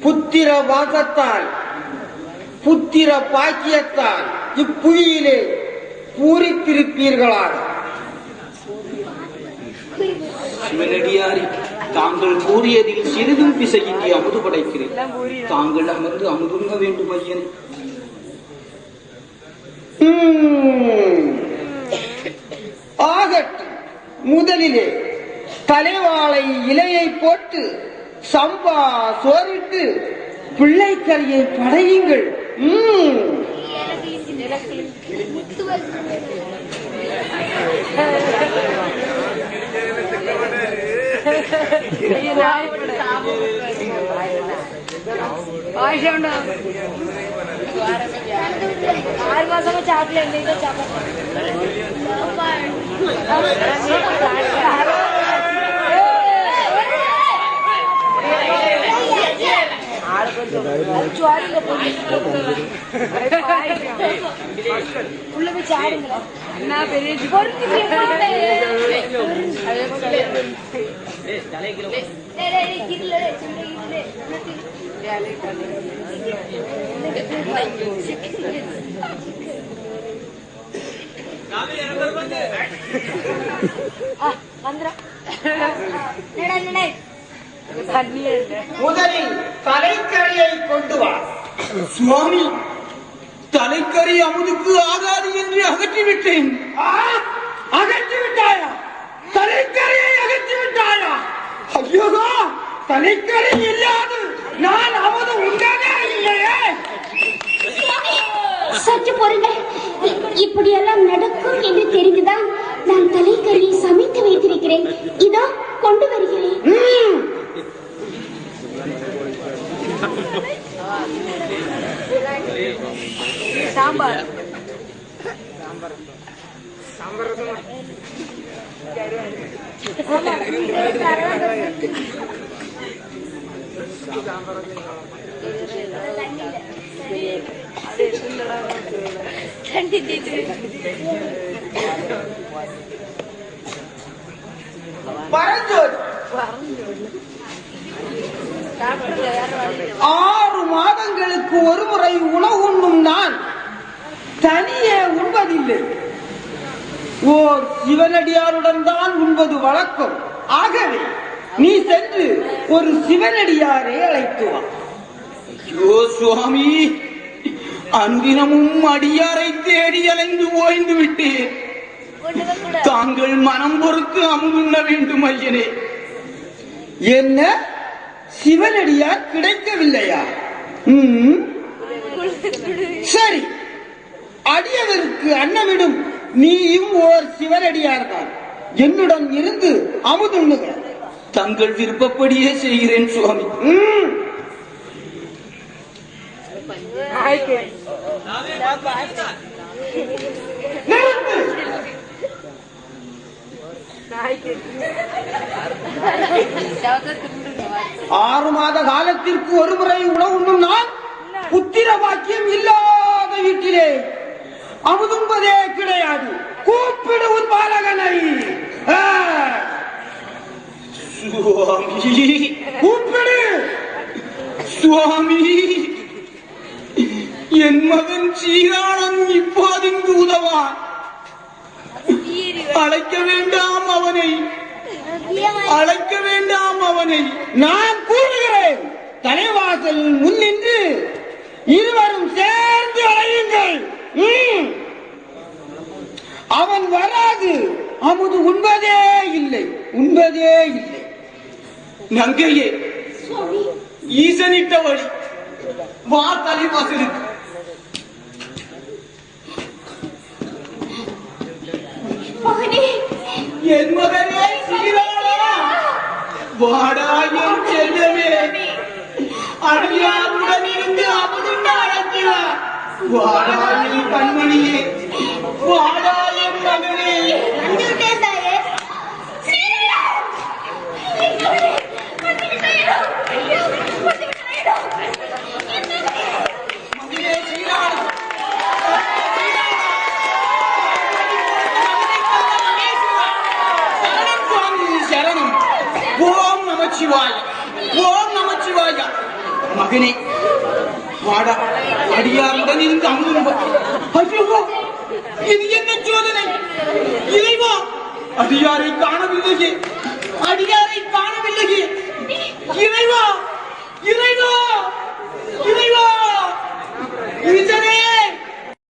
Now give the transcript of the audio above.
புத்திர வாசத்தால் புத்திர பாக்கியத்தால் இப்புவியிலே பூரித்திருப்பீர்களாக. சிவனடியாரி, தாங்கள் கூறியதில் சிறிதும் பிசையின்றி அமுது படைக்கிறேன். தாங்கள் அமர்ந்து அமுதுங்க வேண்டும் ஐயன். ஆகட்டும். முதலிலே தலைவாழை இலையை போட்டு சம்பா சோறிட்டு பிள்ளைக்கறியை படையுங்கள். ஆறு மாசமா சாப்பிடல உள்ள போய் சாடுங்களா என்ன பெரிய முதலில் தலைக்கறியை கொண்டு வா. சுவாமி, தலைக்கறி அமுதுக்கு ஆகாது என்று அகற்றிவிட்டேன். அகற்றிவிட்டாயா? தலைக்கறியை அகற்றிவிட்டாயா? ஐயோ, தலைக்கறி இல்லாது நான் அமுது உண்டனே இல்லையே. சற்று பொறுங்கள். இப்படியெல்லாம் நடக்கும் என்று தெரிந்துதான் நான் தலைக்கறியை சமைத்து வைத்திருக்கிறேன். இதோ கொண்டு வருகிறேன். சாம்பார் ஆறு மாதங்களுக்கு ஒரு முறை உணவு உண்ணும் நான் தனியே உண்பதில்லை. ஓர் சிவனடியாருடன் தான் உண்பது வழக்கம். ஆகவே நீ சென்று ஒரு சிவனடியாரை அழைத்து வா. ஐயோ சுவாமி, அன்தினமும் அடியாரை தேடி அலைந்து ஓய்ந்து விட்டேன். தாங்கள் மனம் பொறுத்து அமுதுண்ண வேண்டும் ஐயனே. என்ன, சிவனடியார் கிடைக்கவில்லையா? சரி, அடியவருக்கு அன்னமிடும் நீயும் ஓர் சிவனடியார் தான். என்னுடன் இருந்து அமுதுண்ணுக. தங்கள் விருப்பப்படியே செய்கிறேன் சுவாமி. ஆறு மாத காலத்திற்கு ஒரு முறை உணவு உண்ணும் நான் புத்திர பாக்கியம் இல்லாத வீட்டிலே அமுதும்பதே கிடையாது. கூப்பிடு உன் பாலகனை. சுவாமி, கூப்பிடு. சுவாமி, என் மகன் சீரானன் இப்போதிங்கு உதவான். அழைக்க வேண்டாம் அவனை, அழைக்க வேண்டாம் அவனை. நான் கூறுகிறேன், தலைவாசல் முன்னின்று இருவரும் சேர்ந்து அழையுங்கள். அவன் வராது அமுது உண்பதே இல்லை, உண்பதே இல்லை. நங்கையே, ஈசனிட்ட வழி வா தலைவாசலுக்கு. என் மகனே சீரானா, வாடா என் செல்லவே. அடியாருடன் இருந்து அமுதுண்ட அழைக்கிறார். வாடா என் கண்மணியே, வாடா என் மகனே. நமச்சிவாய, ஓம் நமச்சிவாய. மகனே வாடா, அடியாருடன் இருந்து அமுதும். ஐயோ, இது என்ன சோதனை? இறைவா, அடியாரை காணவில்லையே.